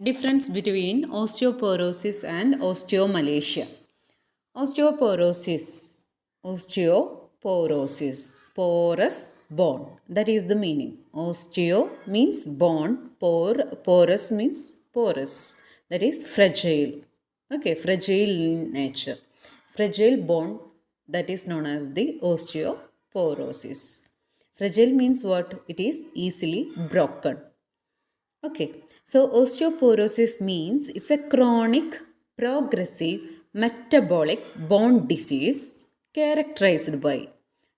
Difference between osteoporosis and osteomalacia. Osteoporosis, osteoporosis, porous bone. That is the meaning. Osteo means bone, porous means porous. That is fragile. Okay, fragile in nature. Fragile bone, that is known as the osteoporosis. Fragile means what? It is easily broken. Okay, so osteoporosis means it's a chronic, progressive, metabolic bone disease characterized by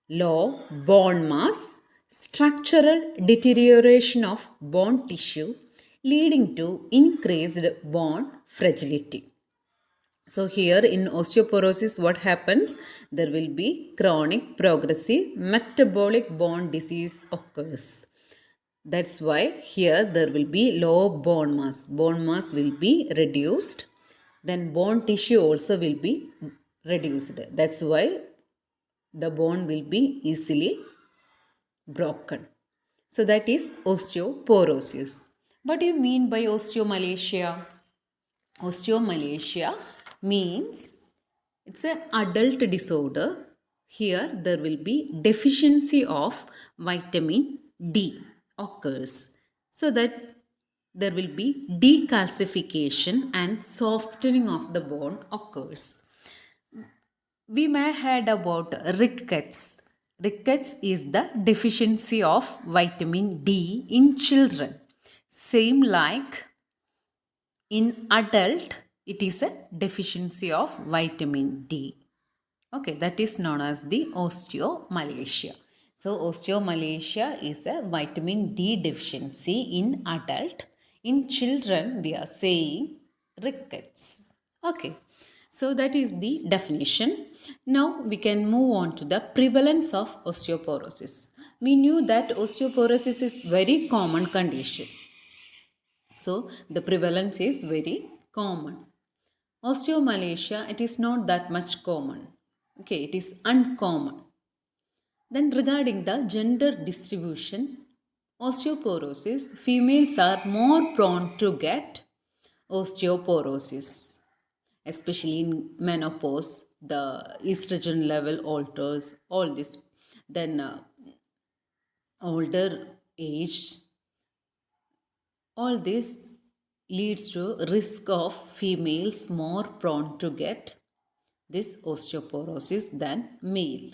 low bone mass, structural deterioration of bone tissue, leading to increased bone fragility. So, here in osteoporosis, what happens? There will be chronic, progressive, metabolic bone disease occurs. That's why here there will be low bone mass. Bone mass will be reduced. Then bone tissue also will be reduced. That's why the bone will be easily broken. So that is osteoporosis. What do you mean by osteomalacia? Osteomalacia means it's an adult disorder. Here there will be deficiency of vitamin D occurs. So that there will be decalcification and softening of the bone occurs. We may heard about rickets. Rickets is the deficiency of vitamin D in children. Same like in adult, it is a deficiency of vitamin D. Okay, that is known as the osteomalacia. So, osteomalacia is a vitamin D deficiency in adult. In children, we are saying rickets. Okay, so that is the definition. Now, we can move on to the prevalence of osteoporosis. We knew that osteoporosis is very common condition. So, the prevalence is very common. Osteomalacia, it is not that much common. Okay, it is uncommon. Then regarding the gender distribution, osteoporosis, females are more prone to get osteoporosis, especially in menopause, the estrogen level alters, all this. Then older age, all this leads to risk of females more prone to get this osteoporosis than male.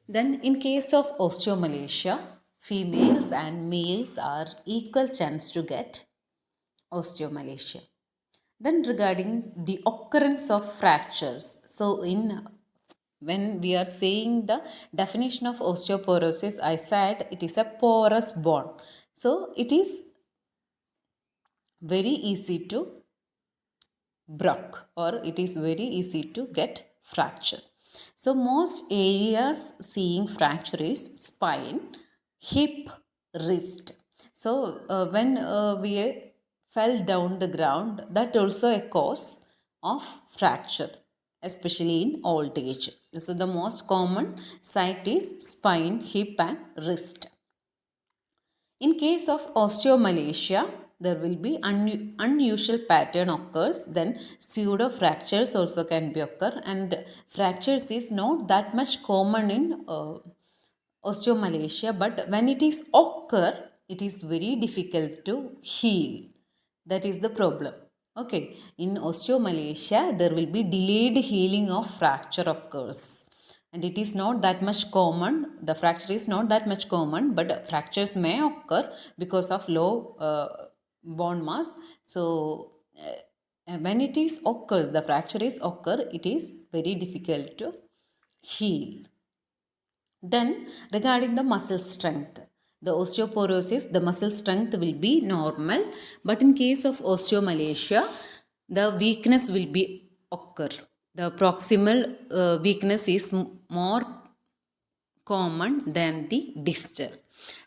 Then in case of osteomalacia, females and males are equal chance to get osteomalacia. Then regarding the occurrence of fractures. So in when we are saying the definition of osteoporosis, I said it is a porous bone. So it is very easy to break or it is very easy to get fracture. So most areas seeing fracture is spine, hip, wrist. So when we fell down the ground, that also a cause of fracture, especially in old age. So the most common site is spine, hip and wrist. In case of osteomalacia, there will be unusual pattern occurs. Then pseudo fractures also can be occur, and fractures is not that much common in osteomalacia, but when it is occur, it is very difficult to heal. That is the problem. Okay, in osteomalacia, there will be delayed healing of fracture occurs. And it is not that much common. The fracture is not that much common, but fractures may occur because of low bone mass. So, when it is occurs, the fracture is occur, it is very difficult to heal. Then regarding the muscle strength, the osteoporosis, the muscle strength will be normal, but in case of osteomalacia, the weakness will be occur. The proximal weakness is more common than the distal.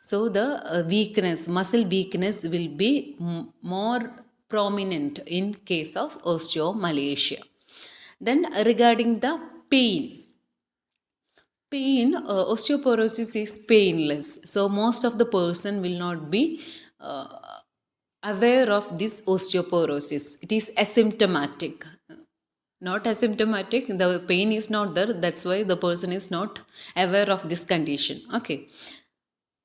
So the weakness, muscle weakness will be more prominent in case of osteomalacia. Then regarding the pain, osteoporosis is painless, so most of the person will not be aware of this osteoporosis. It is asymptomatic. Not asymptomatic, the pain is not there, that's why the person is not aware of this condition. Okay.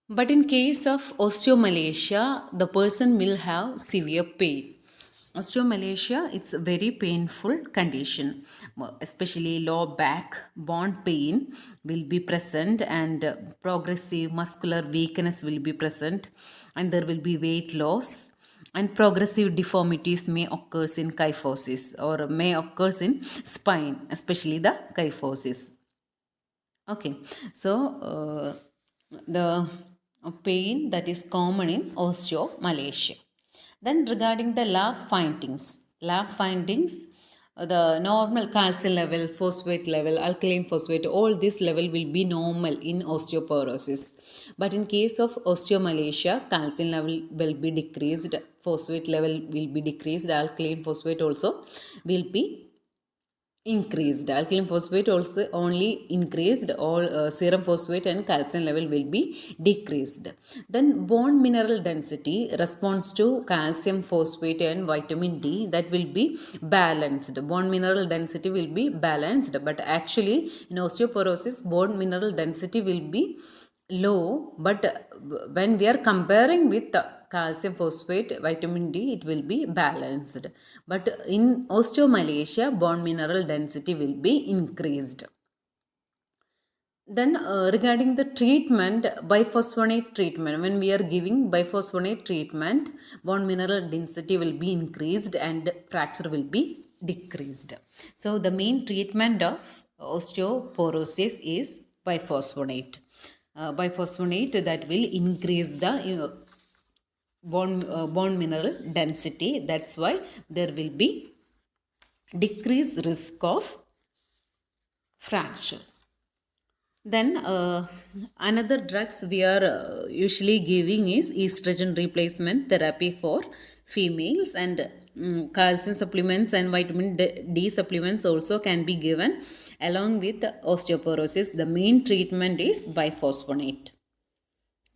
But in case of osteomalacia, the person will have severe pain. Osteomalacia, it's a very painful condition, especially low back, bone pain will be present, and progressive muscular weakness will be present, and there will be weight loss, and progressive deformities may occur in kyphosis or may occur in spine, especially the kyphosis. Okay, so the pain that is common in osteomalacia. Then regarding the lab findings, the normal calcium level, phosphate level, alkaline phosphate, all this level will be normal in osteoporosis. But in case of osteomalacia, calcium level will be decreased, phosphate level will be decreased, alkaline phosphate also will be increased. Alkaline phosphate also only increased, all serum phosphate and calcium level will be decreased. Then bone mineral density responds to calcium, phosphate and vitamin D, that will be balanced. Bone mineral density will be balanced, but actually in osteoporosis bone mineral density will be low, but when we are comparing with calcium, phosphate, vitamin D, it will be balanced. But in osteomalacia bone mineral density will be increased. Then regarding the treatment, biphosphonate treatment, when we are giving biphosphonate treatment, bone mineral density will be increased and fracture will be decreased. So the main treatment of osteoporosis is biphosphonate. Biphosphonate that will increase the bone mineral density. That's why there will be decreased risk of fracture. Then another drugs we are usually giving is estrogen replacement therapy for females, and calcium supplements and vitamin D supplements also can be given along with osteoporosis. The main treatment is biphosphonate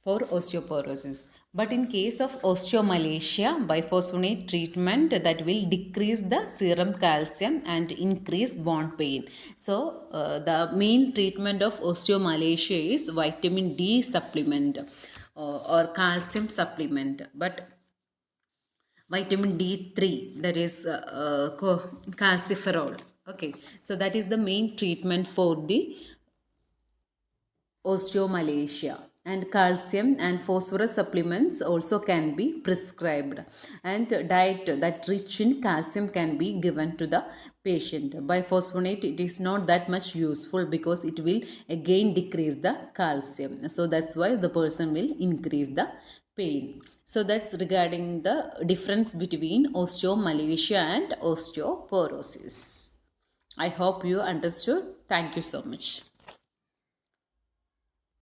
for osteoporosis. But in case of osteomalacia, biphosphonate treatment that will decrease the serum calcium and increase bone pain. So the main treatment of osteomalacia is vitamin D supplement or calcium supplement. But vitamin D3, that is calciferol. Okay, so that is the main treatment for the osteomalacia, and calcium and phosphorus supplements also can be prescribed, and diet that rich in calcium can be given to the patient. Biphosphonate, it is not that much useful because it will again decrease the calcium, so that's why the person will increase the pain. So that's regarding the difference between osteomalacia and osteoporosis. I hope you understood. Thank you so much.